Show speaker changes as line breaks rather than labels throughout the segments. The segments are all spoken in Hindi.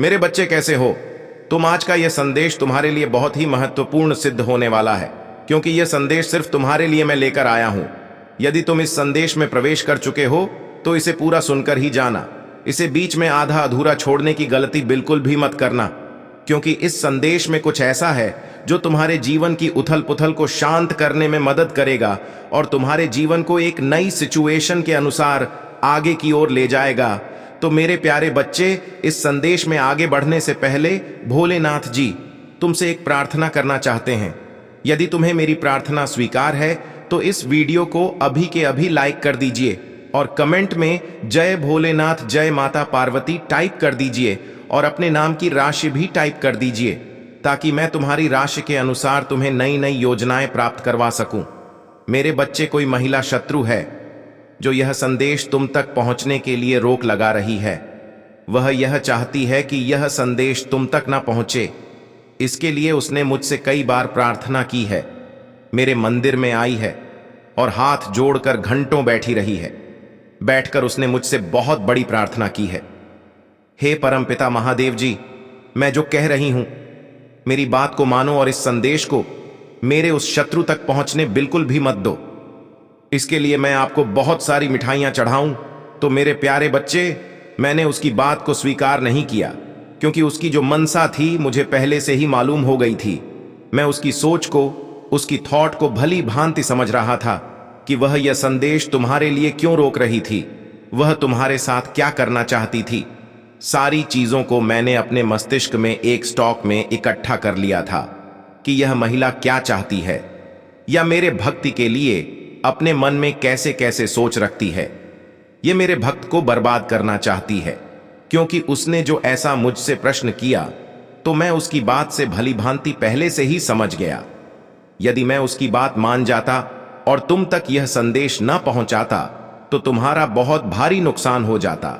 मेरे बच्चे कैसे हो? तुम आज का यह संदेश तुम्हारे लिए बहुत ही महत्वपूर्ण सिद्ध होने वाला है, क्योंकि यह संदेश सिर्फ तुम्हारे लिए मैं लेकर आया हूं। यदि तुम इस संदेश में प्रवेश कर चुके हो तो इसे पूरा सुनकर ही जाना। इसे बीच में आधा अधूरा छोड़ने की गलती बिल्कुल भी मत करना, क्योंकि इस संदेश में कुछ ऐसा है जो तुम्हारे जीवन की उथल पुथल को शांत करने में मदद करेगा और तुम्हारे जीवन को एक नई सिचुएशन के अनुसार आगे की ओर ले जाएगा। तो मेरे प्यारे बच्चे, इस संदेश में आगे बढ़ने से पहले भोलेनाथ जी तुमसे एक प्रार्थना करना चाहते हैं। यदि तुम्हें मेरी प्रार्थना स्वीकार है तो इस वीडियो को अभी के अभी लाइक कर दीजिए और कमेंट में जय भोलेनाथ जय माता पार्वती टाइप कर दीजिए और अपने नाम की राशि भी टाइप कर दीजिए, ताकि मैं तुम्हारी राशि के अनुसार तुम्हें नई नई योजनाएं प्राप्त करवा सकूं। मेरे बच्चे, कोई महिला शत्रु है जो यह संदेश तुम तक पहुंचने के लिए रोक लगा रही है। वह यह चाहती है कि यह संदेश तुम तक ना पहुंचे। इसके लिए उसने मुझसे कई बार प्रार्थना की है, मेरे मंदिर में आई है और हाथ जोड़कर घंटों बैठी रही है। बैठकर उसने मुझसे बहुत बड़ी प्रार्थना की है। हे परमपिता महादेव जी, मैं जो कह रही हूं, मेरी बात को मानो और इस संदेश को मेरे उस शत्रु तक पहुंचने बिल्कुल भी मत दो। इसके लिए मैं आपको बहुत सारी मिठाइयां चढ़ाऊं तो मेरे प्यारे बच्चे, मैंने उसकी बात को स्वीकार नहीं किया, क्योंकि उसकी जो मनसा थी मुझे पहले से ही मालूम हो गई थी। मैं उसकी सोच को, उसकी थॉट को भली भांति समझ रहा था कि वह यह संदेश तुम्हारे लिए क्यों रोक रही थी, वह तुम्हारे साथ क्या करना चाहती थी। सारी चीजों को मैंने अपने मस्तिष्क में एक स्टॉक में इकट्ठा कर लिया था कि यह महिला क्या चाहती है, या मेरे भक्ति के लिए अपने मन में कैसे कैसे सोच रखती है। यह मेरे भक्त को बर्बाद करना चाहती है, क्योंकि उसने जो ऐसा मुझसे प्रश्न किया तो मैं उसकी बात से भली भांति पहले से ही समझ गया। यदि मैं उसकी बात मान जाता और तुम तक यह संदेश न पहुंचाता तो तुम्हारा बहुत भारी नुकसान हो जाता।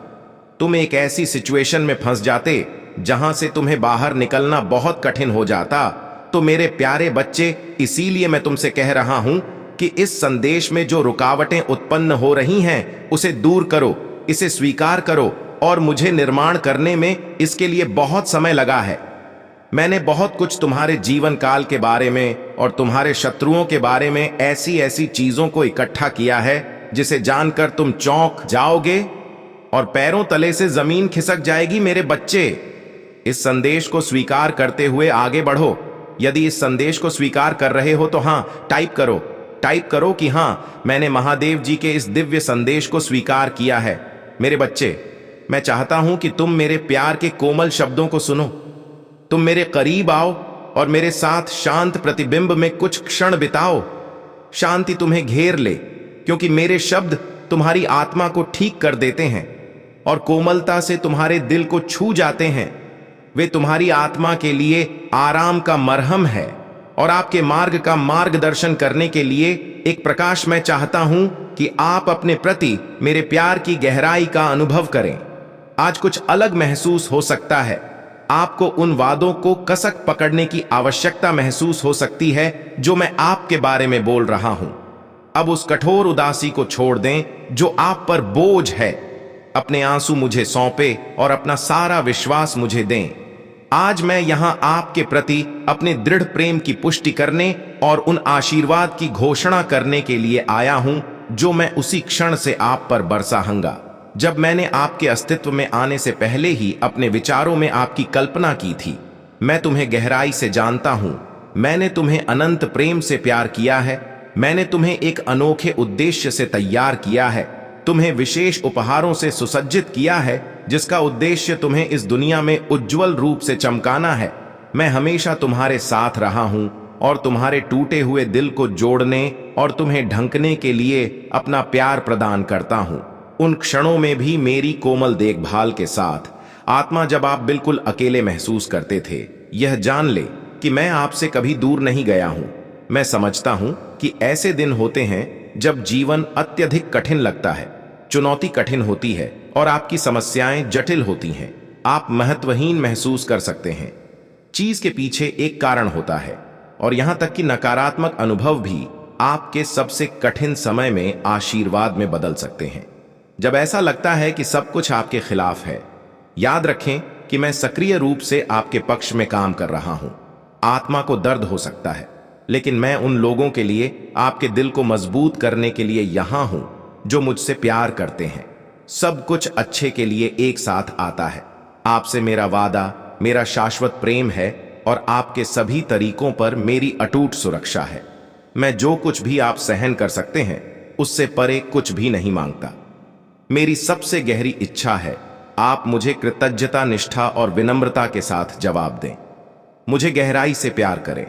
तुम एक ऐसी सिचुएशन में फंस जाते जहां से तुम्हें बाहर निकलना बहुत कठिन हो जाता। तो मेरे प्यारे बच्चे, इसीलिए मैं तुमसे कह रहा हूं कि इस संदेश में जो रुकावटें उत्पन्न हो रही हैं उसे दूर करो, इसे स्वीकार करो। और मुझे निर्माण करने में इसके लिए बहुत समय लगा है। मैंने बहुत कुछ तुम्हारे जीवन काल के बारे में और तुम्हारे शत्रुओं के बारे में ऐसी ऐसी चीजों को इकट्ठा किया है जिसे जानकर तुम चौंक जाओगे और पैरों तले से जमीन खिसक जाएगी। मेरे बच्चे, इस संदेश को स्वीकार करते हुए आगे बढ़ो। यदि इस संदेश को स्वीकार कर रहे हो तो हां टाइप करो कि हां, मैंने महादेव जी के इस दिव्य संदेश को स्वीकार किया है। मेरे बच्चे, मैं चाहता हूं कि तुम मेरे प्यार के कोमल शब्दों को सुनो। तुम मेरे करीब आओ और मेरे साथ शांत प्रतिबिंब में कुछ क्षण बिताओ। शांति तुम्हें घेर ले, क्योंकि मेरे शब्द तुम्हारी आत्मा को ठीक कर देते हैं और कोमलता से तुम्हारे दिल को छू जाते हैं। वे तुम्हारी आत्मा के लिए आराम का मरहम है और आपके मार्ग का मार्गदर्शन करने के लिए एक प्रकाश। मैं चाहता हूं कि आप अपने प्रति मेरे प्यार की गहराई का अनुभव करें। आज कुछ अलग महसूस हो सकता है। आपको उन वादों को कसक पकड़ने की आवश्यकता महसूस हो सकती है जो मैं आपके बारे में बोल रहा हूं। अब उस कठोर उदासी को छोड़ दें जो आप पर बोझ है। अपने आंसू मुझे सौंपे और अपना सारा विश्वास मुझे दें। आज मैं यहां आपके प्रति अपने दृढ़ प्रेम की पुष्टि करने और उन आशीर्वाद की घोषणा करने के लिए आया हूं जो मैं उसी क्षण से आप पर बरसाऊंगा जब मैंने आपके अस्तित्व में आने से पहले ही अपने विचारों में आपकी कल्पना की थी। मैं तुम्हें गहराई से जानता हूं। मैंने तुम्हें अनंत प्रेम से प्यार किया है। मैंने तुम्हें एक अनोखे उद्देश्य से तैयार किया है। तुम्हें विशेष उपहारों से सुसज्जित किया है, जिसका उद्देश्य तुम्हें इस दुनिया में उज्जवल रूप से चमकाना है। मैं हमेशा तुम्हारे साथ रहा हूं और तुम्हारे टूटे हुए दिल को जोड़ने और तुम्हें ढंकने के लिए अपना प्यार प्रदान करता हूं। उन क्षणों में भी मेरी कोमल देखभाल के साथ। आत्मा, जब आप बिल्कुल अकेले महसूस करते थे, यह जान ले कि मैं आपसे कभी दूर नहीं गया हूं। मैं समझता हूं कि ऐसे दिन होते हैं जब जीवन अत्यधिक कठिन लगता है, चुनौती कठिन होती है और आपकी समस्याएं जटिल होती हैं। आप महत्वहीन महसूस कर सकते हैं। चीज के पीछे एक कारण होता है और यहां तक कि नकारात्मक अनुभव भी आपके सबसे कठिन समय में आशीर्वाद में बदल सकते हैं। जब ऐसा लगता है कि सब कुछ आपके खिलाफ है, याद रखें कि मैं सक्रिय रूप से आपके पक्ष में काम कर रहा हूं। आत्मा को दर्द हो सकता है, लेकिन मैं उन लोगों के लिए, आपके दिल को मजबूत करने के लिए यहां हूं जो मुझसे प्यार करते हैं। सब कुछ अच्छे के लिए एक साथ आता है। आपसे मेरा वादा मेरा शाश्वत प्रेम है और आपके सभी तरीकों पर मेरी अटूट सुरक्षा है। मैं जो कुछ भी आप सहन कर सकते हैं उससे परे कुछ भी नहीं मांगता। मेरी सबसे गहरी इच्छा है आप मुझे कृतज्ञता, निष्ठा और विनम्रता के साथ जवाब दें। मुझे गहराई से प्यार करें,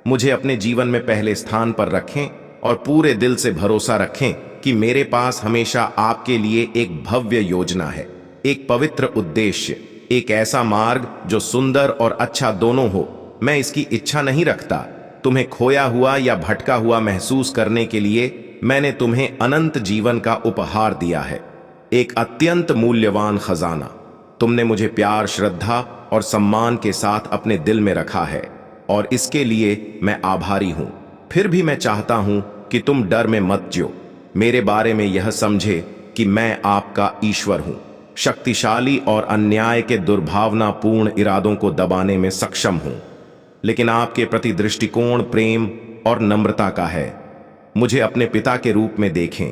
मुझे अपने जीवन में पहले स्थान पर रखें और पूरे दिल से भरोसा रखें कि मेरे पास हमेशा आपके लिए एक भव्य योजना है, एक पवित्र उद्देश्य, एक ऐसा मार्ग जो सुंदर और अच्छा दोनों हो। मैं इसकी इच्छा नहीं रखता तुम्हें खोया हुआ या भटका हुआ महसूस करने के लिए। मैंने तुम्हें अनंत जीवन का उपहार दिया है, एक अत्यंत मूल्यवान खजाना। तुमने मुझे प्यार, श्रद्धा और सम्मान के साथ अपने दिल में रखा है और इसके लिए मैं आभारी हूं। फिर भी मैं चाहता हूं कि तुम डर में मत जियो। मेरे बारे में यह समझे कि मैं आपका ईश्वर हूं, शक्तिशाली और अन्याय के दुर्भावनापूर्ण इरादों को दबाने में सक्षम हूं, लेकिन आपके प्रति दृष्टिकोण प्रेम और नम्रता का है। मुझे अपने पिता के रूप में देखें,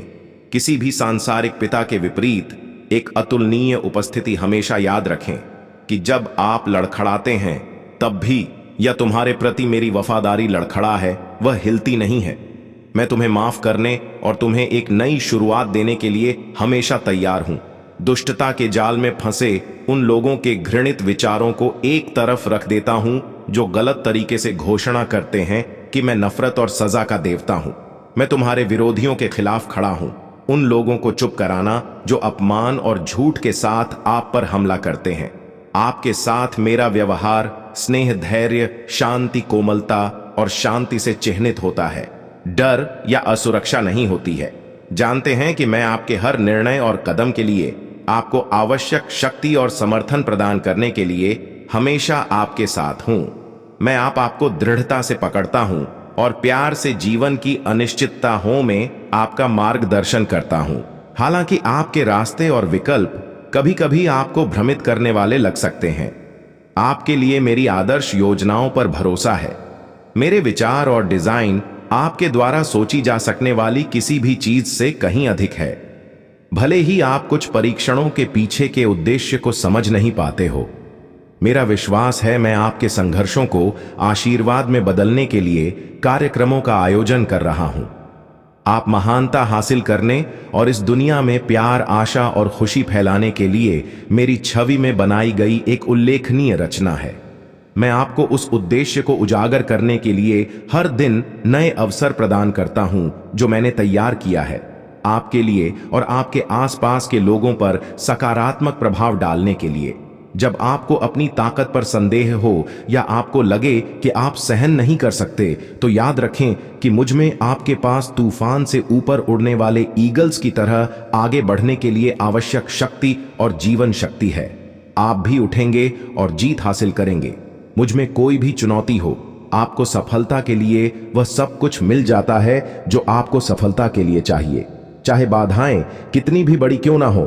किसी भी सांसारिक पिता के विपरीत एक अतुलनीय उपस्थिति। हमेशा याद रखें कि जब आप लड़खड़ाते हैं तब भी या तुम्हारे प्रति मेरी वफादारी लड़खड़ा है, वह हिलती नहीं है। मैं तुम्हें माफ करने और तुम्हें एक नई शुरुआत देने के लिए हमेशा तैयार हूं। दुष्टता के जाल में फंसे उन लोगों के घृणित विचारों को एक तरफ रख देता हूं जो गलत तरीके से घोषणा करते हैं कि मैं नफरत और सजा का देवता हूं। मैं तुम्हारे विरोधियों के खिलाफ खड़ा हूं, उन लोगों को चुप कराना जो अपमान और झूठ के साथ आप पर हमला करते हैं। आपके साथ मेरा व्यवहार स्नेह, धैर्य, शांति, कोमलता और शांति से चिह्नित होता है। डर या असुरक्षा नहीं होती है। जानते हैं कि मैं आपके हर निर्णय और कदम के लिए आपको आवश्यक शक्ति और समर्थन प्रदान करने के लिए हमेशा आपके साथ हूं। मैं आपको दृढ़ता से पकड़ता हूं और प्यार से जीवन की अनिश्चितताओं में आपका मार्गदर्शन करता हूं। हालांकि आपके रास्ते और विकल्प कभी कभी आपको भ्रमित करने वाले लग सकते हैं, आपके लिए मेरी आदर्श योजनाओं पर भरोसा है। मेरे विचार और डिजाइन आपके द्वारा सोची जा सकने वाली किसी भी चीज से कहीं अधिक है। भले ही आप कुछ परीक्षणों के पीछे के उद्देश्य को समझ नहीं पाते हो, मेरा विश्वास है मैं आपके संघर्षों को आशीर्वाद में बदलने के लिए कार्यक्रमों का आयोजन कर रहा हूं। आप महानता हासिल करने और इस दुनिया में प्यार, आशा और खुशी फैलाने के लिए मेरी छवि में बनाई गई एक उल्लेखनीय रचना है। मैं आपको उस उद्देश्य को उजागर करने के लिए हर दिन नए अवसर प्रदान करता हूं जो मैंने तैयार किया है, आपके लिए और आपके आसपास के लोगों पर सकारात्मक प्रभाव डालने के लिए। जब आपको अपनी ताकत पर संदेह हो या आपको लगे कि आप सहन नहीं कर सकते, तो याद रखें कि मुझ में आपके पास तूफान से ऊपर उड़ने वाले ईगल्स की तरह आगे बढ़ने के लिए आवश्यक शक्ति और जीवन शक्ति है। आप भी उठेंगे और जीत हासिल करेंगे। मुझ में कोई भी चुनौती हो, आपको सफलता के लिए वह सब कुछ मिल जाता है जो आपको सफलता के लिए चाहिए। चाहे बाधाएं कितनी भी बड़ी क्यों ना हो,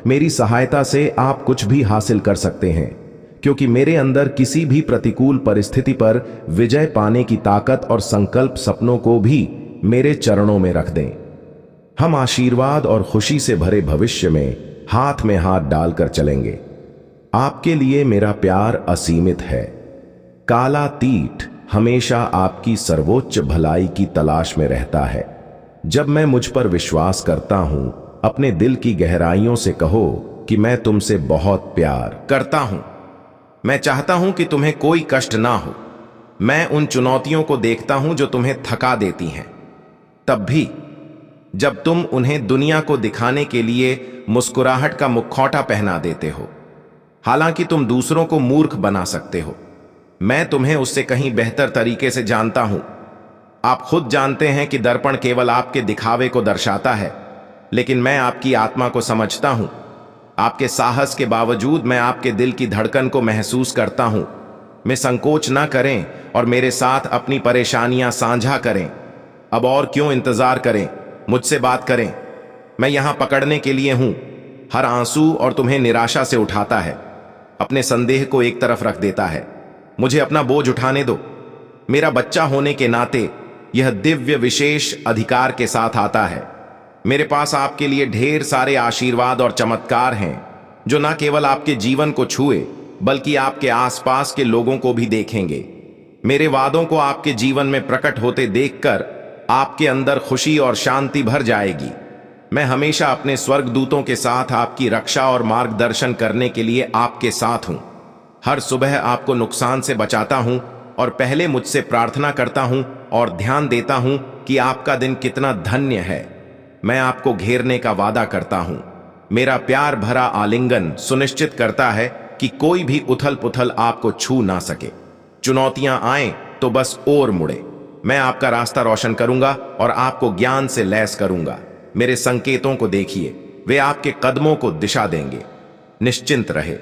मेरी सहायता से आप कुछ भी हासिल कर सकते हैं, क्योंकि मेरे अंदर किसी भी प्रतिकूल परिस्थिति पर विजय पाने की ताकत और संकल्प सपनों को भी मेरे चरणों में रख दें। हम आशीर्वाद और खुशी से भरे भविष्य में हाथ में हाथ डालकर चलेंगे। आपके लिए मेरा प्यार असीमित है। काला तीट हमेशा आपकी सर्वोच्च भलाई की तलाश में रहता है। जब मैं मुझ पर विश्वास करता हूं, अपने दिल की गहराइयों से कहो कि मैं तुमसे बहुत प्यार करता हूं। मैं चाहता हूं कि तुम्हें कोई कष्ट ना हो। मैं उन चुनौतियों को देखता हूं जो तुम्हें थका देती हैं, तब भी जब तुम उन्हें दुनिया को दिखाने के लिए मुस्कुराहट का मुखौटा पहना देते हो। हालांकि तुम दूसरों को मूर्ख बना सकते हो, मैं तुम्हें उससे कहीं बेहतर तरीके से जानता हूं। आप खुद जानते हैं कि दर्पण केवल आपके दिखावे को दर्शाता है, लेकिन मैं आपकी आत्मा को समझता हूं। आपके साहस के बावजूद मैं आपके दिल की धड़कन को महसूस करता हूं। मैं संकोच ना करें और मेरे साथ अपनी परेशानियां साझा करें। अब और क्यों इंतजार करें, मुझसे बात करें। मैं यहां पकड़ने के लिए हूं। हर आंसू और तुम्हें निराशा से उठाता है। अपने संदेह को एक तरफ रख देता है। मुझे अपना बोझ उठाने दो। मेरा बच्चा होने के नाते यह दिव्य विशेष अधिकार के साथ आता है। मेरे पास आपके लिए ढेर सारे आशीर्वाद और चमत्कार हैं जो न केवल आपके जीवन को छुए बल्कि आपके आसपास के लोगों को भी देखेंगे। मेरे वादों को आपके जीवन में प्रकट होते देखकर आपके अंदर खुशी और शांति भर जाएगी। मैं हमेशा अपने स्वर्गदूतों के साथ आपकी रक्षा और मार्गदर्शन करने के लिए आपके साथ हूं। हर सुबह आपको नुकसान से बचाता हूं और पहले मुझसे प्रार्थना करता हूं और ध्यान देता हूं कि आपका दिन कितना धन्य है। मैं आपको घेरने का वादा करता हूं। मेरा प्यार भरा आलिंगन सुनिश्चित करता है कि कोई भी उथल पुथल आपको छू ना सके। चुनौतियां आए तो बस और मुड़े। मैं आपका रास्ता रोशन करूंगा और आपको ज्ञान से लैस करूंगा। मेरे संकेतों को देखिए, वे आपके कदमों को दिशा देंगे। निश्चिंत रहे,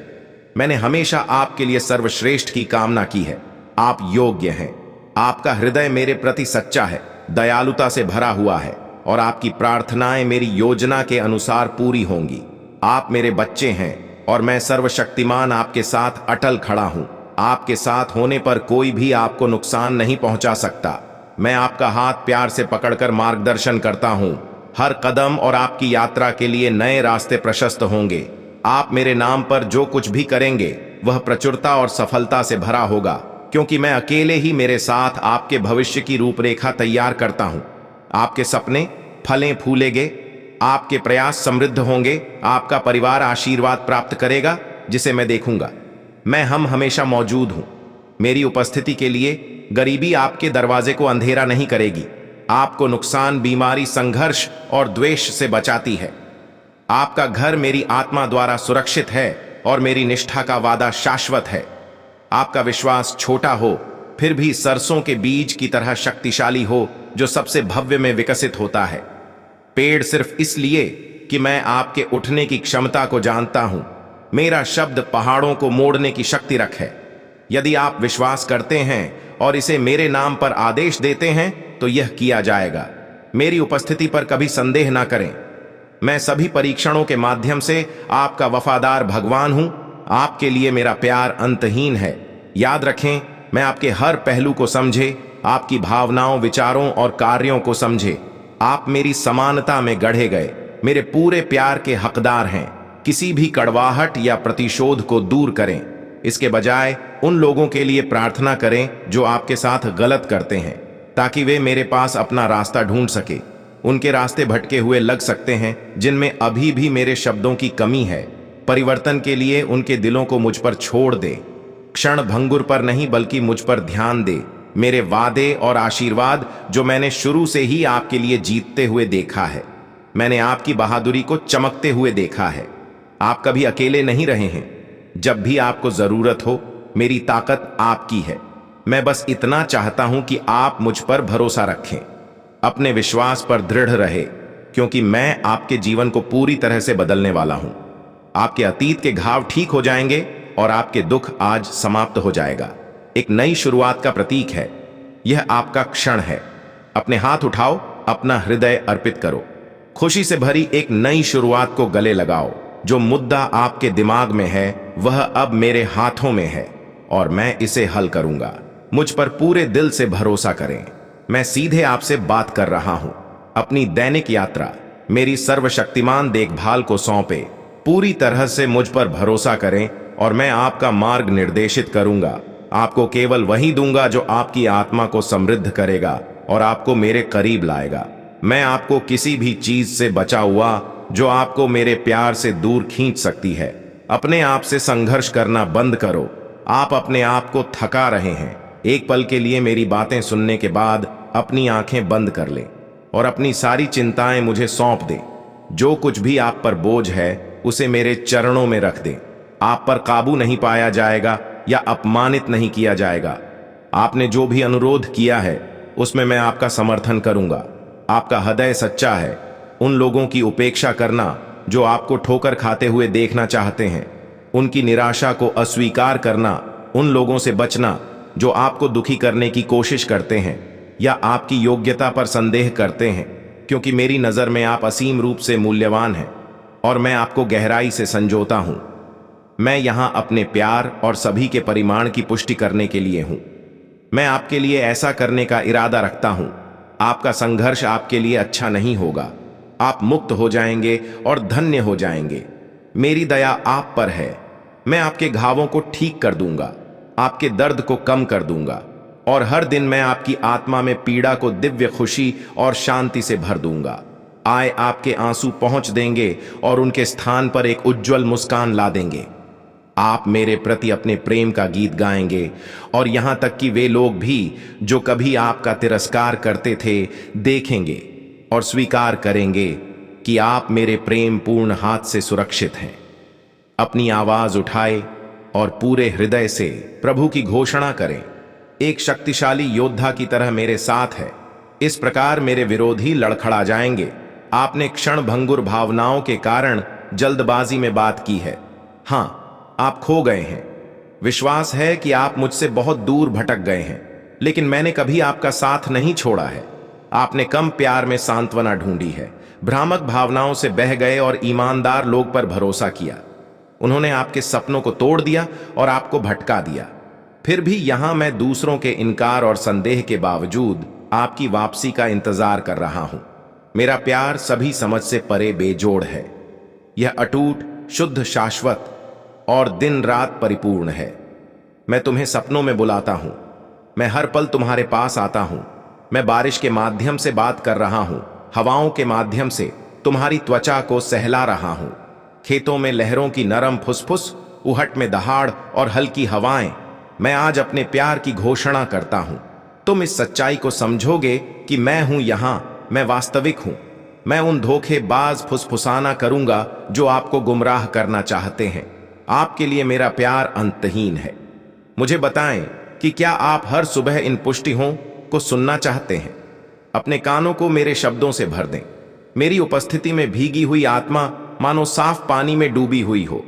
मैंने हमेशा आपके लिए सर्वश्रेष्ठ की कामना की है। आप योग्य हैं। आपका हृदय मेरे प्रति सच्चा है, दयालुता से भरा हुआ है और आपकी प्रार्थनाएं मेरी योजना के अनुसार पूरी होंगी। आप मेरे बच्चे हैं और मैं सर्वशक्तिमान आपके साथ अटल खड़ा हूं। आपके साथ होने पर कोई भी आपको नुकसान नहीं पहुंचा सकता। मैं आपका हाथ प्यार से पकड़कर मार्गदर्शन करता हूं। हर कदम और आपकी यात्रा के लिए नए रास्ते प्रशस्त होंगे। आप मेरे नाम पर जो कुछ भी करेंगे वह प्रचुरता और सफलता से भरा होगा, क्योंकि मैं अकेले ही मेरे साथ आपके भविष्य की रूपरेखा तैयार करता हूं। आपके सपने फलें फूलेंगे, आपके प्रयास समृद्ध होंगे, आपका परिवार आशीर्वाद प्राप्त करेगा जिसे मैं देखूंगा। मैं हमेशा मौजूद हूं। मेरी उपस्थिति के लिए गरीबी आपके दरवाजे को अंधेरा नहीं करेगी। आपको नुकसान, बीमारी, संघर्ष और द्वेष से बचाती है। आपका घर मेरी आत्मा द्वारा सुरक्षित है और मेरी निष्ठा का वादा शाश्वत है। आपका विश्वास छोटा हो फिर भी सरसों के बीज की तरह शक्तिशाली हो, जो सबसे भव्य में विकसित होता है। पेड़ सिर्फ इसलिए कि मैं आपके उठने की क्षमता को जानता हूं। मेरा शब्द पहाड़ों को मोड़ने की शक्ति रखे। यदि आप विश्वास करते हैं और इसे मेरे नाम पर आदेश देते हैं तो यह किया जाएगा। मेरी उपस्थिति पर कभी संदेह ना करें। मैं सभी परीक्षणों के माध्यम से आपका वफादार भगवान हूं। आपके लिए मेरा प्यार अंतहीन है। याद रखें, मैं आपके हर पहलू को समझे, आपकी भावनाओं, विचारों और कार्यों को समझे। आप मेरी समानता में गढ़े गए मेरे पूरे प्यार के हकदार हैं। किसी भी कड़वाहट या प्रतिशोध को दूर करें। इसके बजाय उन लोगों के लिए प्रार्थना करें जो आपके साथ गलत करते हैं, ताकि वे मेरे पास अपना रास्ता ढूंढ सके। उनके रास्ते भटके हुए लग सकते हैं जिनमें अभी भी मेरे शब्दों की कमी है। परिवर्तन के लिए उनके दिलों को मुझ पर छोड़ दे। क्षण भंगुर पर नहीं बल्कि मुझ पर ध्यान दे। मेरे वादे और आशीर्वाद जो मैंने शुरू से ही आपके लिए जीतते हुए देखा है। मैंने आपकी बहादुरी को चमकते हुए देखा है। आप कभी अकेले नहीं रहे हैं। जब भी आपको जरूरत हो, मेरी ताकत आपकी है। मैं बस इतना चाहता हूं कि आप मुझ पर भरोसा रखें। अपने विश्वास पर दृढ़ रहे, क्योंकि मैं आपके जीवन को पूरी तरह से बदलने वाला हूं। आपके अतीत के घाव ठीक हो जाएंगे और आपके दुख आज समाप्त हो जाएगा। एक नई शुरुआत का प्रतीक है। यह आपका क्षण है। अपने हाथ उठाओ, अपना हृदय अर्पित करो। खुशी से भरी एक नई शुरुआत को गले लगाओ। जो मुद्दा आपके दिमाग में है वह अब मेरे हाथों में है और मैं इसे हल करूंगा। मुझ पर पूरे दिल से भरोसा करें। मैं सीधे आपसे बात कर रहा हूं। अपनी दैनिक यात्रा मेरी सर्वशक्तिमान देखभाल को सौंपे। पूरी तरह से मुझ पर भरोसा करें और मैं आपका मार्ग निर्देशित करूंगा। आपको केवल वही दूंगा जो आपकी आत्मा को समृद्ध करेगा और आपको मेरे करीब लाएगा। मैं आपको किसी भी चीज से बचा हुआ जो आपको मेरे प्यार से दूर खींच सकती है। अपने आप से संघर्ष करना बंद करो। आप अपने आप को थका रहे हैं। एक पल के लिए मेरी बातें सुनने के बाद अपनी आंखें बंद कर लें और अपनी सारी चिंताएं मुझे सौंप दें। जो कुछ भी आप पर बोझ है उसे मेरे चरणों में रख दें। आप पर काबू नहीं पाया जाएगा या अपमानित नहीं किया जाएगा। आपने जो भी अनुरोध किया है उसमें मैं आपका समर्थन करूंगा। आपका हृदय सच्चा है। उन लोगों की उपेक्षा करना जो आपको ठोकर खाते हुए देखना चाहते हैं। उनकी निराशा को अस्वीकार करना। उन लोगों से बचना जो आपको दुखी करने की कोशिश करते हैं या आपकी योग्यता पर संदेह करते हैं, क्योंकि मेरी नज़र में आप असीम रूप से मूल्यवान हैं और मैं आपको गहराई से संजोता हूं। मैं यहां अपने प्यार और सभी के परिमाण की पुष्टि करने के लिए हूं। मैं आपके लिए ऐसा करने का इरादा रखता हूं। आपका संघर्ष आपके लिए अच्छा नहीं होगा। आप मुक्त हो जाएंगे और धन्य हो जाएंगे। मेरी दया आप पर है। मैं आपके घावों को ठीक कर दूंगा, आपके दर्द को कम कर दूंगा, और हर दिन मैं आपकी आत्मा में पीड़ा को दिव्य खुशी और शांति से भर दूंगा। आए आपके आंसू पहुंच देंगे और उनके स्थान पर एक उज्जवल मुस्कान ला देंगे। आप मेरे प्रति अपने प्रेम का गीत गाएंगे, और यहां तक कि वे लोग भी जो कभी आपका तिरस्कार करते थे देखेंगे और स्वीकार करेंगे कि आप मेरे प्रेम पूर्ण हाथ से सुरक्षित हैं। अपनी आवाज उठाए और पूरे हृदय से प्रभु की घोषणा करें। एक शक्तिशाली योद्धा की तरह मेरे साथ है। इस प्रकार मेरे विरोधी लड़खड़ा जाएंगे। आपने क्षण भंगुर भावनाओं के कारण जल्दबाजी में बात की है। हां, आप खो गए हैं। विश्वास है कि आप मुझसे बहुत दूर भटक गए हैं, लेकिन मैंने कभी आपका साथ नहीं छोड़ा है। आपने कम प्यार में सांत्वना ढूंढी है, भ्रामक भावनाओं से बह गए और ईमानदार लोग पर भरोसा किया। उन्होंने आपके सपनों को तोड़ दिया और आपको भटका दिया। फिर भी यहां मैं दूसरों के इनकार और संदेह के बावजूद आपकी वापसी का इंतजार कर रहा हूं। मेरा प्यार सभी समझ से परे बेजोड़ है। यह अटूट, शुद्ध, शाश्वत और दिन रात परिपूर्ण है। मैं तुम्हें सपनों में बुलाता हूं। मैं हर पल तुम्हारे पास आता हूं। मैं बारिश के माध्यम से बात कर रहा हूं, हवाओं के माध्यम से तुम्हारी त्वचा को सहला रहा हूं। खेतों में लहरों की नरम फुसफुस, उहट में दहाड़ और हल्की हवाएं। मैं आज अपने प्यार की घोषणा करता हूं। तुम इस सच्चाई को समझोगे कि मैं हूं यहां, मैं वास्तविक हूं। मैं उन धोखेबाज फुसफुसाना करूंगा जो आपको गुमराह करना चाहते हैं। आपके लिए मेरा प्यार अंतहीन है। मुझे बताएं कि क्या आप हर सुबह इन पुष्टियों को सुनना चाहते हैं? अपने कानों को मेरे शब्दों से भर दें। मेरी उपस्थिति में भीगी हुई आत्मा मानो साफ पानी में डूबी हुई हो,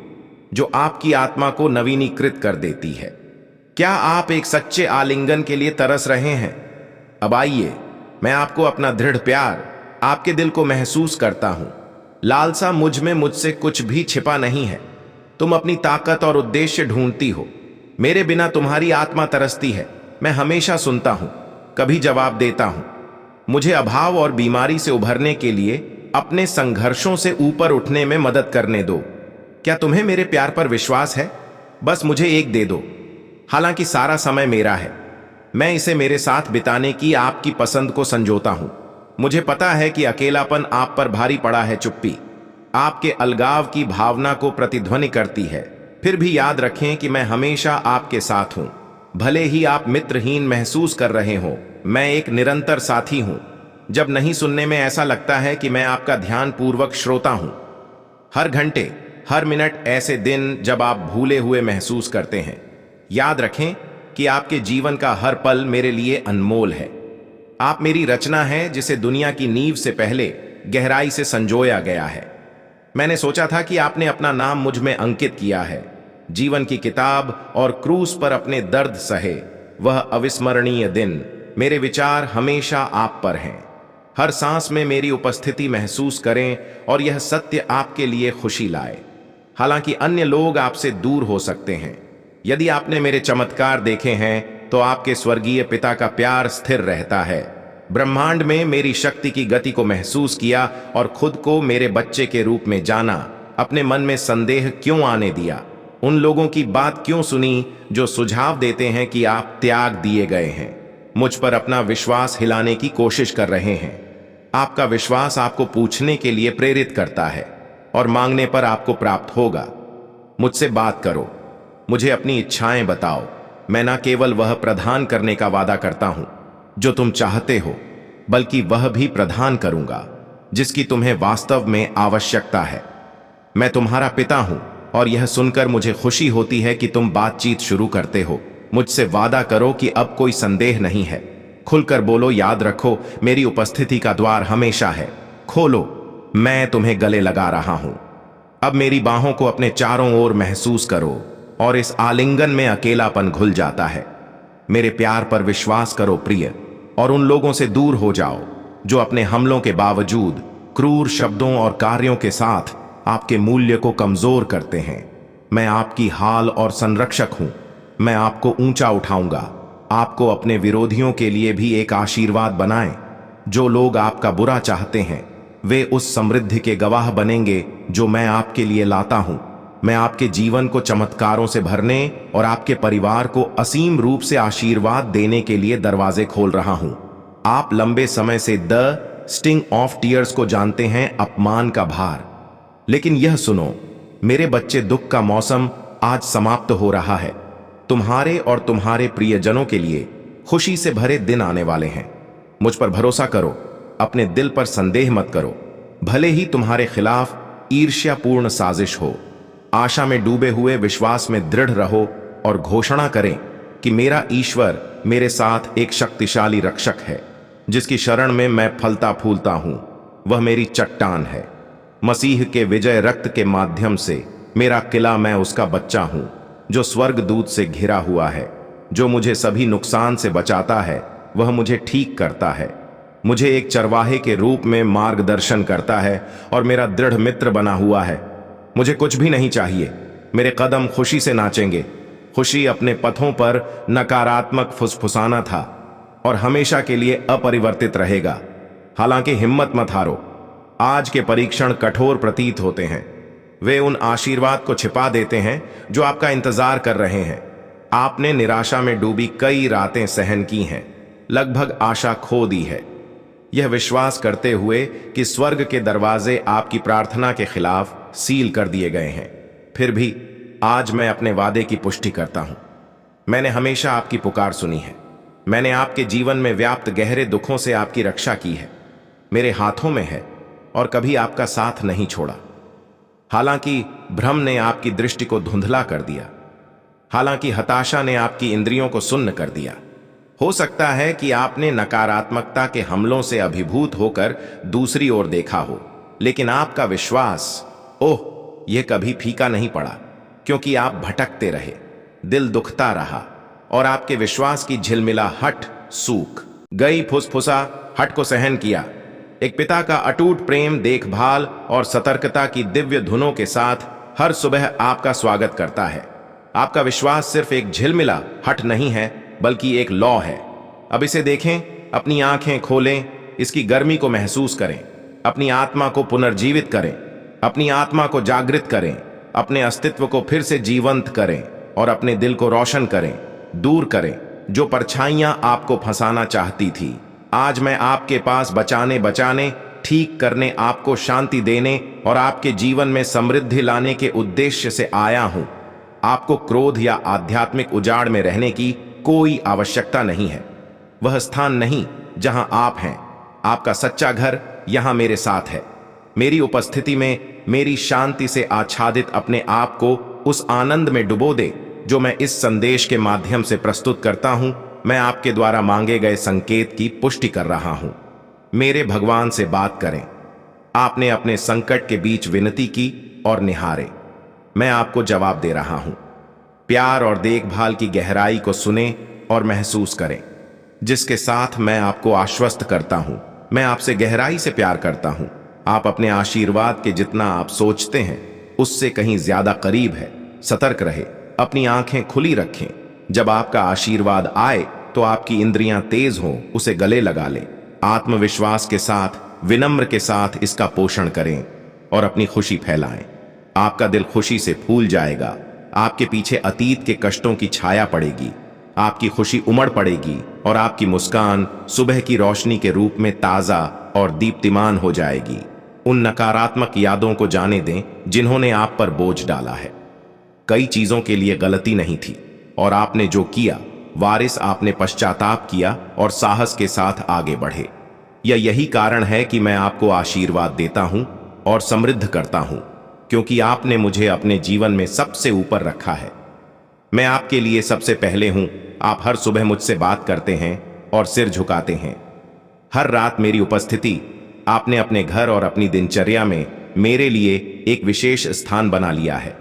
जो आपकी आत्मा को नवीनीकृत कर देती है। क्या आप एक सच्चे आलिंगन के लिए तरस रहे हैं? अब आइए, मैं आपको अपना दृढ़ प्यार, आपके दिल को महसूस करता हूं। लालसा मुझ में मुझसे कुछ भी छिपा नहीं है। तुम अपनी ताकत और उद्देश्य ढूंढती हो। मेरे बिना तुम्हारी आत्मा तरसती है। मैं हमेशा सुनता हूं, कभी जवाब देता हूं। मुझे अभाव और बीमारी से उभरने के लिए अपने संघर्षों से ऊपर उठने में मदद करने दो। क्या तुम्हें मेरे प्यार पर विश्वास है? बस मुझे एक दे दो। हालांकि सारा समय मेरा है, मैं इसे मेरे साथ बिताने की आपकी पसंद को संजोता हूं। मुझे पता है कि अकेलापन आप पर भारी पड़ा है। चुप्पी आपके अलगाव की भावना को प्रतिध्वनि करती है। फिर भी याद रखें कि मैं हमेशा आपके साथ हूं। भले ही आप मित्रहीन महसूस कर रहे हो, मैं एक निरंतर साथी हूं। जब नहीं सुनने में ऐसा लगता है कि मैं आपका ध्यान पूर्वक श्रोता हूं। हर घंटे, हर मिनट ऐसे दिन जब आप भूले हुए महसूस करते हैं। याद रखें कि आपके जीवन का हर पल मेरे लिए अनमोल है। आप मेरी रचना है जिसे दुनिया की नींव से पहले गहराई से संजोया गया है। मैंने सोचा था कि आपने अपना नाम मुझ में अंकित किया है। जीवन की किताब और क्रूस पर अपने दर्द सहे वह अविस्मरणीय दिन। मेरे विचार हमेशा आप पर हैं। हर सांस में मेरी उपस्थिति महसूस करें और यह सत्य आपके लिए खुशी लाए। हालांकि अन्य लोग आपसे दूर हो सकते हैं, यदि आपने मेरे चमत्कार देखे हैं तो आपके स्वर्गीय पिता का प्यार स्थिर रहता है। ब्रह्मांड में मेरी शक्ति की गति को महसूस किया और खुद को मेरे बच्चे के रूप में जाना। अपने मन में संदेह क्यों आने दिया? उन लोगों की बात क्यों सुनी जो सुझाव देते हैं कि आप त्याग दिए गए हैं, मुझ पर अपना विश्वास हिलाने की कोशिश कर रहे हैं? आपका विश्वास आपको पूछने के लिए प्रेरित करता है और मांगने पर आपको प्राप्त होगा। मुझसे बात करो, मुझे अपनी इच्छाएं बताओ। मैं न केवल वह प्रदान करने का वादा करता हूं जो तुम चाहते हो, बल्कि वह भी प्रदान करूंगा जिसकी तुम्हें वास्तव में आवश्यकता है। मैं तुम्हारा पिता हूं और यह सुनकर मुझे खुशी होती है कि तुम बातचीत शुरू करते हो। मुझसे वादा करो कि अब कोई संदेह नहीं है। खुलकर बोलो। याद रखो, मेरी उपस्थिति का द्वार हमेशा है। खोलो, मैं तुम्हें गले लगा रहा हूं। अब मेरी बाहों को अपने चारों ओर महसूस करो और इस आलिंगन में अकेलापन घुल जाता है। मेरे प्यार पर विश्वास करो प्रिय, और उन लोगों से दूर हो जाओ जो अपने हमलों के बावजूद क्रूर शब्दों और कार्यों के साथ आपके मूल्य को कमजोर करते हैं। मैं आपकी हाल और संरक्षक हूं। मैं आपको ऊंचा उठाऊंगा। आपको अपने विरोधियों के लिए भी एक आशीर्वाद बनाएं। जो लोग आपका बुरा चाहते हैं वे उस समृद्धि के गवाह बनेंगे जो मैं आपके लिए लाता हूं। मैं आपके जीवन को चमत्कारों से भरने और आपके परिवार को असीम रूप से आशीर्वाद देने के लिए दरवाजे खोल रहा हूं। आप लंबे समय से द स्टिंग ऑफ टीयर्स को जानते हैं, अपमान का भार। लेकिन यह सुनो मेरे बच्चे, दुख का मौसम आज समाप्त हो रहा है। तुम्हारे और तुम्हारे प्रियजनों के लिए खुशी से भरे दिन आने वाले हैं। मुझ पर भरोसा करो, अपने दिल पर संदेह मत करो। भले ही तुम्हारे खिलाफ ईर्ष्यापूर्ण साजिश हो, आशा में डूबे हुए विश्वास में दृढ़ रहो और घोषणा करें कि मेरा ईश्वर मेरे साथ एक शक्तिशाली रक्षक है, जिसकी शरण में मैं फलता फूलता हूं। वह मेरी चट्टान है। मसीह के विजय रक्त के माध्यम से मेरा किला, मैं उसका बच्चा हूं जो स्वर्गदूत से घिरा हुआ है। जो मुझे सभी नुकसान से बचाता है वह मुझे ठीक करता है, मुझे एक चरवाहे के रूप में मार्गदर्शन करता है और मेरा दृढ़ मित्र बना हुआ है। मुझे कुछ भी नहीं चाहिए। मेरे कदम खुशी से नाचेंगे। खुशी अपने पथों पर नकारात्मक फुसफुसाना था और हमेशा के लिए अपरिवर्तित रहेगा। हालांकि हिम्मत मत हारो। आज के परीक्षण कठोर प्रतीत होते हैं। वे उन आशीर्वाद को छिपा देते हैं जो आपका इंतजार कर रहे हैं। आपने निराशा में डूबी कई रातें सहन की हैं, लगभग आशा खो दी है, यह विश्वास करते हुए कि स्वर्ग के दरवाजे आपकी प्रार्थना के खिलाफ सील कर दिए गए हैं। फिर भी आज मैं अपने वादे की पुष्टि करता हूं। मैंने हमेशा आपकी पुकार सुनी है। मैंने आपके जीवन में व्याप्त गहरे दुखों से आपकी रक्षा की है। मेरे हाथों में है और कभी आपका साथ नहीं छोड़ा। हालांकि भ्रम ने आपकी दृष्टि को धुंधला कर दिया, हालांकि हताशा ने आपकी इंद्रियों को सुन्न कर दिया। हो सकता है कि आपने नकारात्मकता के हमलों से अभिभूत होकर दूसरी ओर देखा हो, लेकिन आपका विश्वास, ओह, यह कभी फीका नहीं पड़ा, क्योंकि आप भटकते रहे, दिल दुखता रहा और आपके विश्वास की झिलमिलाहट सूख गई। फुसफुसा हट को सहन किया। एक पिता का अटूट प्रेम, देखभाल और सतर्कता की दिव्य धुनों के साथ हर सुबह आपका स्वागत करता है। आपका विश्वास सिर्फ एक झिलमिला हट नहीं है, बल्कि एक लौ है। अब इसे देखें, अपनी आंखें खोलें, इसकी गर्मी को महसूस करें, अपनी आत्मा को पुनर्जीवित करें, अपनी आत्मा को जागृत करें, अपने अस्तित्व को फिर से जीवंत करें और अपने दिल को रोशन करें, दूर करें जो परछाइयां आपको फंसाना चाहती थी। आज मैं आपके पास बचाने, ठीक करने, आपको शांति देने और आपके जीवन में समृद्धि लाने के उद्देश्य से आया हूं। आपको क्रोध या आध्यात्मिक उजाड़ में रहने की कोई आवश्यकता नहीं है। वह स्थान नहीं जहां आप हैं। आपका सच्चा घर यहां मेरे साथ है। मेरी उपस्थिति में मेरी शांति से आच्छादित अपने आप को उस आनंद में डुबो दे जो मैं इस संदेश के माध्यम से प्रस्तुत करता हूं। मैं आपके द्वारा मांगे गए संकेत की पुष्टि कर रहा हूं। मेरे भगवान से बात करें। आपने अपने संकट के बीच विनती की और निहारे। मैं आपको जवाब दे रहा हूं। प्यार और देखभाल की गहराई को सुने और महसूस करें, जिसके साथ मैं आपको आश्वस्त करता हूं। मैं आपसे गहराई से प्यार करता हूं। आप अपने आशीर्वाद के जितना आप सोचते हैं उससे कहीं ज्यादा करीब है। सतर्क रहे, अपनी आंखें खुली रखें। जब आपका आशीर्वाद आए तो आपकी इंद्रियां तेज हों, उसे गले लगा लें। आत्मविश्वास के साथ, विनम्र के साथ इसका पोषण करें और अपनी खुशी फैलाएं। आपका दिल खुशी से फूल जाएगा। आपके पीछे अतीत के कष्टों की छाया पड़ेगी। आपकी खुशी उमड़ पड़ेगी और आपकी मुस्कान सुबह की रोशनी के रूप में ताजा और दीप्तिमान हो जाएगी। उन नकारात्मक यादों को जाने दें जिन्होंने आप पर बोझ डाला है। कई चीजों के लिए गलती नहीं थी और आपने जो किया, वारिस आपने पश्चाताप किया और साहस के साथ आगे बढ़े। यही कारण है कि मैं आपको आशीर्वाद देता हूं और समृद्ध करता हूं, क्योंकि आपने मुझे अपने जीवन में सबसे ऊपर रखा है। मैं आपके लिए सबसे पहले हूं। आप हर सुबह मुझसे बात करते हैं और सिर झुकाते हैं। हर रात मेरी उपस्थिति आपने अपने घर और अपनी दिनचर्या में मेरे लिए एक विशेष स्थान बना लिया है।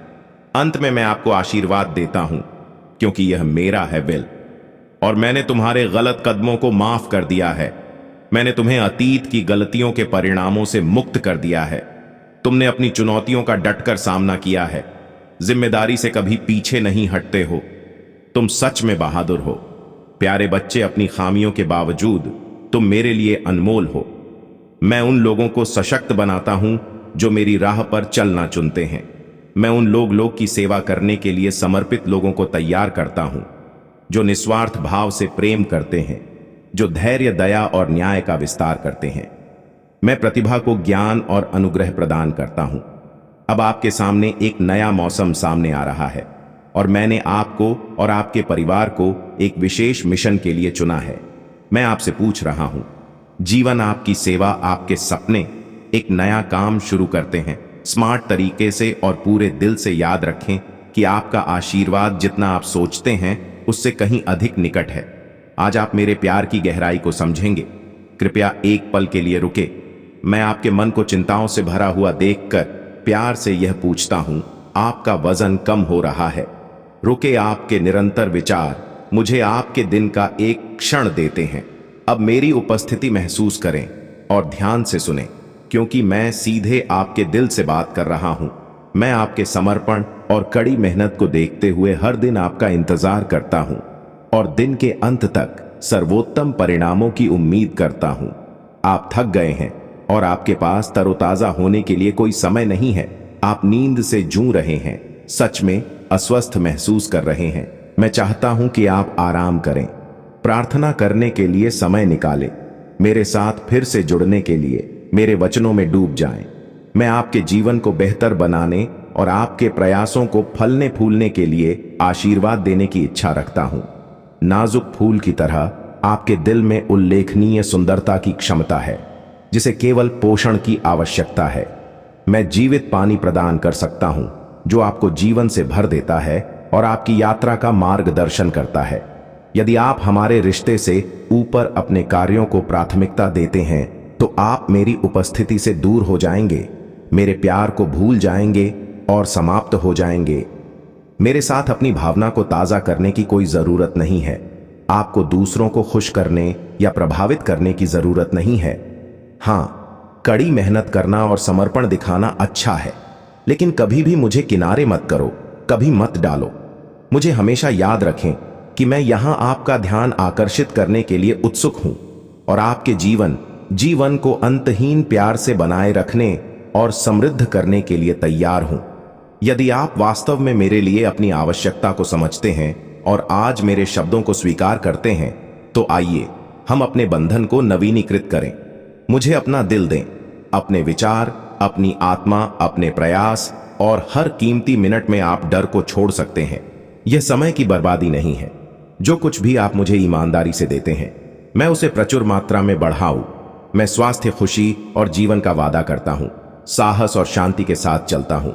अंत में मैं आपको आशीर्वाद देता हूं, क्योंकि यह मेरा है विल, और मैंने तुम्हारे गलत कदमों को माफ कर दिया है। मैंने तुम्हें अतीत की गलतियों के परिणामों से मुक्त कर दिया है। तुमने अपनी चुनौतियों का डटकर सामना किया है जिम्मेदारी से कभी पीछे नहीं हटते हो। तुम सच में बहादुर हो। प्यारे बच्चे, अपनी खामियों के बावजूद तुम मेरे लिए अनमोल हो। मैं उन लोगों को सशक्त बनाता हूं जो मेरी राह पर चलना चुनते हैं। मैं उन लोग की सेवा करने के लिए समर्पित लोगों को तैयार करता हूं, जो निस्वार्थ भाव से प्रेम करते हैं, जो धैर्य, दया और न्याय का विस्तार करते हैं। मैं प्रतिभा को ज्ञान और अनुग्रह प्रदान करता हूं। अब आपके सामने एक नया मौसम सामने आ रहा है और मैंने आपको और आपके परिवार को एक विशेष मिशन के लिए चुना है। मैं आपसे पूछ रहा हूं, जीवन, आपकी सेवा, आपके सपने एक नया काम शुरू करते हैं। स्मार्ट तरीके से और पूरे दिल से याद रखें कि आपका आशीर्वाद जितना आप सोचते हैं उससे कहीं अधिक निकट है। आज आप मेरे प्यार की गहराई को समझेंगे। कृपया एक पल के लिए रुके। मैं आपके मन को चिंताओं से भरा हुआ देखकर प्यार से यह पूछता हूं, आपका वजन कम हो रहा है। रुके, आपके निरंतर विचार मुझे आपके दिन का एक क्षण देते हैं। अब मेरी उपस्थिति महसूस करें और ध्यान से सुनें, क्योंकि मैं सीधे आपके दिल से बात कर रहा हूं। मैं आपके समर्पण और कड़ी मेहनत को देखते हुए हर दिन आपका इंतजार करता हूं और दिन के अंत तक सर्वोत्तम परिणामों की उम्मीद करता हूं। आप थक गए हैं और आपके पास तरोताजा होने के लिए कोई समय नहीं है। आप नींद से जूझ रहे हैं, सच में अस्वस्थ महसूस कर रहे हैं। मैं चाहता हूं कि आप आराम करें, प्रार्थना करने के लिए समय निकालें, मेरे साथ फिर से जुड़ने के लिए मेरे वचनों में डूब जाएं। मैं आपके जीवन को बेहतर बनाने और आपके प्रयासों को फलने फूलने के लिए आशीर्वाद देने की इच्छा रखता हूं। नाजुक फूल की तरह आपके दिल में उल्लेखनीय सुंदरता की क्षमता है, जिसे केवल पोषण की आवश्यकता है। मैं जीवित पानी प्रदान कर सकता हूं, जो आपको जीवन से भर देता है और आपकी यात्रा का मार्गदर्शन करता है। यदि आप हमारे रिश्ते से ऊपर अपने कार्यों को प्राथमिकता देते हैं, तो आप मेरी उपस्थिति से दूर हो जाएंगे, मेरे प्यार को भूल जाएंगे और समाप्त हो जाएंगे। मेरे साथ अपनी भावना को ताज़ा करने की कोई ज़रूरत नहीं है। आपको दूसरों को खुश करने या प्रभावित करने की ज़रूरत नहीं है। हाँ, कड़ी मेहनत करना और समर्पण दिखाना अच्छा है, लेकिन कभी भी मुझे किनारे मत करो, कभी मत डालो। मुझे हमेशा याद रखें कि मैं यहां आपका ध्यान आकर्षित करने के लिए उत्सुक हूं और आपके जीवन को अंतहीन प्यार से बनाए रखने और समृद्ध करने के लिए तैयार हूं। यदि आप वास्तव में मेरे लिए अपनी आवश्यकता को समझते हैं और आज मेरे शब्दों को स्वीकार करते हैं, तो आइए हम अपने बंधन को नवीनीकृत करें। मुझे अपना दिल दें, अपने विचार, अपनी आत्मा, अपने प्रयास, और हर कीमती मिनट में आप डर को छोड़ सकते हैं। यह समय की बर्बादी नहीं है। जो कुछ भी आप मुझे ईमानदारी से देते हैं, मैं उसे प्रचुर मात्रा में बढ़ाऊं। मैं स्वास्थ्य, खुशी और जीवन का वादा करता हूं, साहस और शांति के साथ चलता हूं।